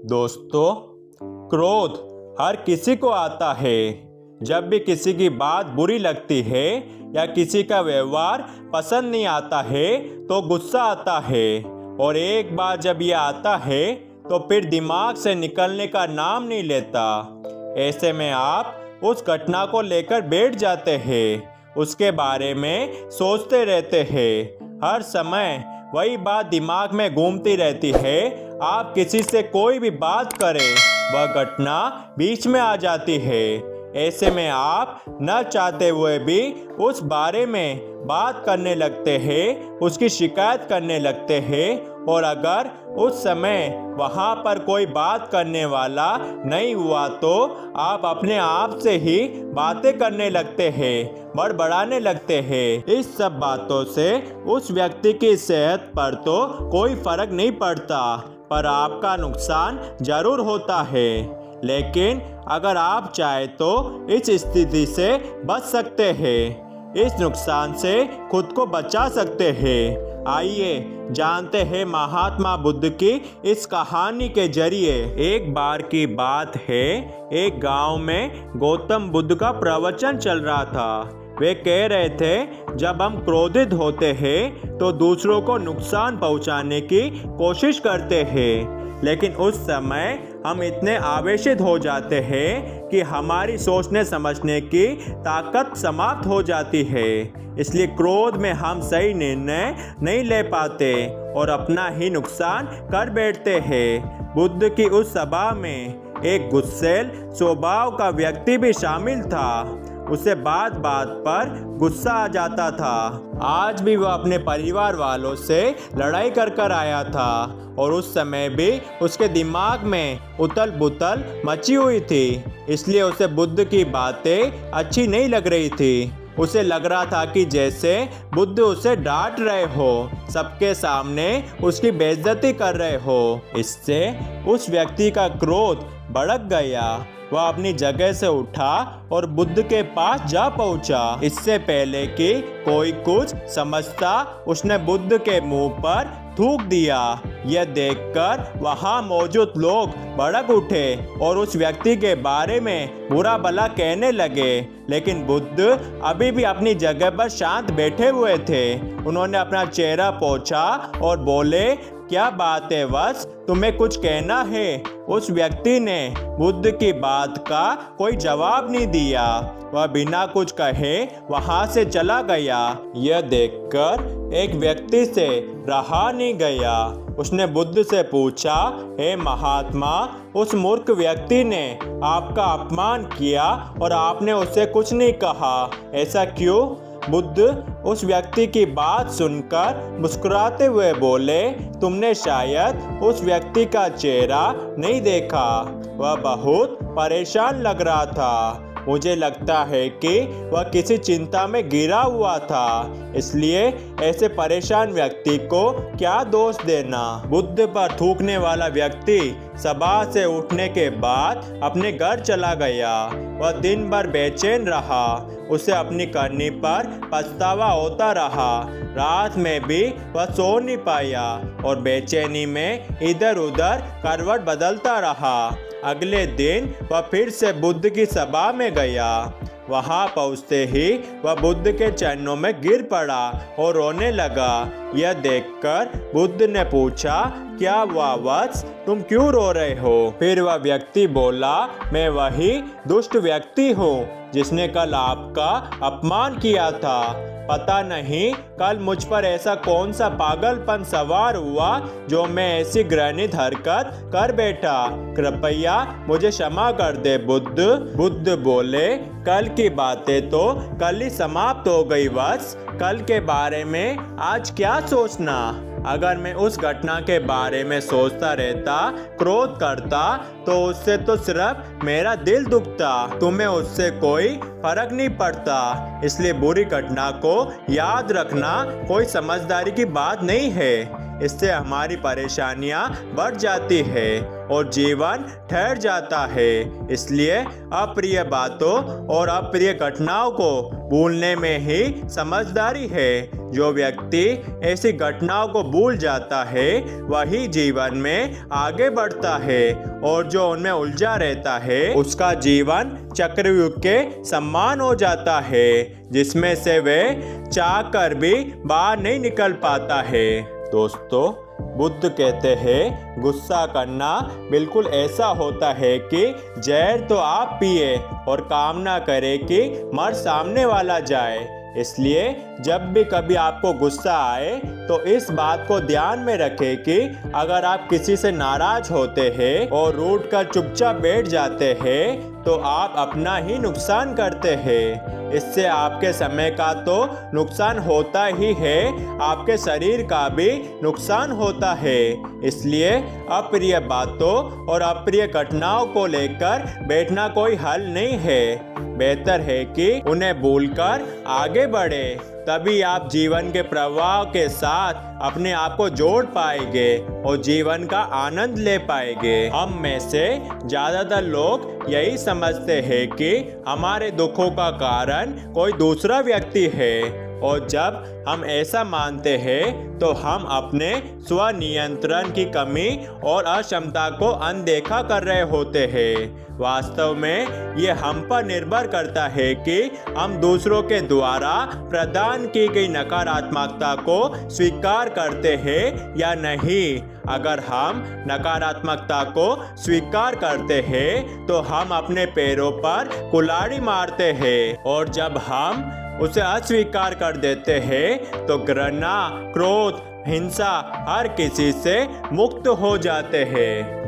दोस्तों, क्रोध हर किसी को आता है। जब भी किसी की बात बुरी लगती है या किसी का व्यवहार पसंद नहीं आता है तो गुस्सा आता है। और एक बार जब यह आता है तो फिर दिमाग से निकलने का नाम नहीं लेता। ऐसे में आप उस घटना को लेकर बैठ जाते हैं, उसके बारे में सोचते रहते हैं। हर समय वही बात दिमाग में घूमती रहती है। आप किसी से कोई भी बात करें, वह घटना बीच में आ जाती है। ऐसे में आप न चाहते हुए भी उस बारे में बात करने लगते हैं, उसकी शिकायत करने लगते हैं। और अगर उस समय वहाँ पर कोई बात करने वाला नहीं हुआ तो आप अपने आप से ही बातें करने लगते हैं, बड़बड़ाने लगते हैं। इस सब बातों से उस व्यक्ति की सेहत पर तो कोई फर्क नहीं पड़ता, पर आपका नुकसान जरूर होता है। लेकिन अगर आप चाहे तो इस स्थिति से बच सकते हैं, इस नुकसान से खुद को बचा सकते हैं। आइए जानते हैं महात्मा बुद्ध की इस कहानी के जरिए। एक बार की बात है, एक गांव में गौतम बुद्ध का प्रवचन चल रहा था। वे कह रहे थे, जब हम क्रोधित होते हैं तो दूसरों को नुकसान पहुंचाने की कोशिश करते हैं, लेकिन उस समय हम इतने आवेशित हो जाते हैं कि हमारी सोचने समझने की ताकत समाप्त हो जाती है। इसलिए क्रोध में हम सही निर्णय नहीं ले पाते और अपना ही नुकसान कर बैठते हैं। बुद्ध की उस सभा में एक गुस्सैल स्वभाव का व्यक्ति भी शामिल था। उसे बात बात पर गुस्सा आ जाता था। आज भी वह अपने परिवार वालों से लड़ाई कर आया था और उस समय भी उसके दिमाग में उथल पुथल मची हुई थी। इसलिए उसे बुद्ध की बातें अच्छी नहीं लग रही थी। उसे लग रहा था कि जैसे बुद्ध उसे डांट रहे हो, सबके सामने उसकी बेइज्जती कर रहे हो। इससे उस व्यक्ति का क्रोध भड़क गया। वह अपनी जगह से उठा और बुद्ध के पास जा पहुंचा। इससे पहले कि कोई कुछ समझता, उसने बुद्ध के मुंह पर थूक दिया। यह देखकर वहां मौजूद लोग भड़क उठे और उस व्यक्ति के बारे में बुरा भला कहने लगे। लेकिन बुद्ध अभी भी अपनी जगह पर शांत बैठे हुए थे। उन्होंने अपना चेहरा पोंछा और बोले, क्या बात है वत्स, तुम्हें कुछ कहना है? उस व्यक्ति ने बुद्ध की बात का कोई जवाब नहीं दिया। वह बिना कुछ कहे वहां से चला गया। यह देखकर एक व्यक्ति से रहा नहीं गया। उसने बुद्ध से पूछा, हे महात्मा, उस मूर्ख व्यक्ति ने आपका अपमान किया और आपने उससे कुछ नहीं कहा, ऐसा क्यों? बुद्ध उस व्यक्ति की बात सुनकर मुस्कुराते हुए बोले, तुमने शायद उस व्यक्ति का चेहरा नहीं देखा। वह बहुत परेशान लग रहा था। मुझे लगता है कि वह किसी चिंता में घिरा हुआ था, इसलिए ऐसे परेशान व्यक्ति को क्या दोष देना। बुद्ध पर थूकने वाला व्यक्ति सभा से उठने के बाद अपने घर चला गया। वह दिन भर बेचैन रहा। उसे अपनी करनी पर पछतावा होता रहा। रात में भी वह सो नहीं पाया और बेचैनी में इधर उधर करवट बदलता रहा। अगले दिन वह फिर से बुद्ध की सभा में गया। वहां पहुंचते ही वह बुद्ध के चरणों में गिर पड़ा और रोने लगा। यह देखकर बुद्ध ने पूछा, क्या हुआ वत्स, तुम क्यों रो रहे हो? फिर वह व्यक्ति बोला, मैं वही दुष्ट व्यक्ति हूँ जिसने कल आपका अपमान किया था। पता नहीं कल मुझ पर ऐसा कौन सा पागलपन सवार हुआ जो मैं ऐसी घृणित हरकत कर बैठा। कृपया मुझे क्षमा कर दे बुद्ध। बुद्ध बोले, कल की बातें तो कल ही समाप्त हो गई वत्स। कल के बारे में आज क्या सोचना? अगर मैं उस घटना के बारे में सोचता रहता, क्रोध करता, तो उससे तो सिर्फ मेरा दिल दुखता। तुम्हें उससे कोई फर्क नहीं पड़ता। इसलिए बुरी घटना को याद रखना कोई समझदारी की बात नहीं है। इससे हमारी परेशानियां बढ़ जाती है और जीवन ठहर जाता है। इसलिए अप्रिय बातों और अप्रिय घटनाओं को भूलने में ही समझदारी है। जो व्यक्ति ऐसी घटनाओं को भूल जाता है वही जीवन में आगे बढ़ता है, और जो उनमें उलझा रहता है उसका जीवन चक्रव्यूह के समान हो जाता है, जिसमें से वे चाह कर भी बाहर नहीं निकल पाता है। दोस्तों, बुद्ध कहते हैं गुस्सा करना बिल्कुल ऐसा होता है कि जहर तो आप पिए और कामना करें कि मर सामने वाला जाए। इसलिए जब भी कभी आपको गुस्सा आए तो इस बात को ध्यान में रखें कि अगर आप किसी से नाराज होते हैं और रूठ कर चुपचाप बैठ जाते हैं तो आप अपना ही नुकसान करते हैं। इससे आपके समय का तो नुकसान होता ही है, आपके शरीर का भी नुकसान होता है। इसलिए अप्रिय बातों और अप्रिय घटनाओं को लेकर बैठना कोई हल नहीं है। बेहतर है कि उन्हें भूलकर आगे बढ़े, तभी आप जीवन के प्रवाह के साथ अपने आप को जोड़ पाएंगे और जीवन का आनंद ले पाएंगे। हम में से ज़्यादातर लोग यही समझते हैं कि हमारे दुखों का कारण कोई दूसरा व्यक्ति है, और जब हम ऐसा मानते हैं तो हम अपने स्वनियंत्रण की कमी और अक्षमता को अनदेखा कर रहे होते हैं। वास्तव में ये हम पर निर्भर करता है कि हम दूसरों के द्वारा प्रदान की गई नकारात्मकता को स्वीकार करते हैं या नहीं। अगर हम नकारात्मकता को स्वीकार करते हैं तो हम अपने पैरों पर कुल्हाड़ी मारते हैं, और जब हम उसे अस्वीकार कर देते हैं तो घृणा, क्रोध, हिंसा हर किसी से मुक्त हो जाते हैं।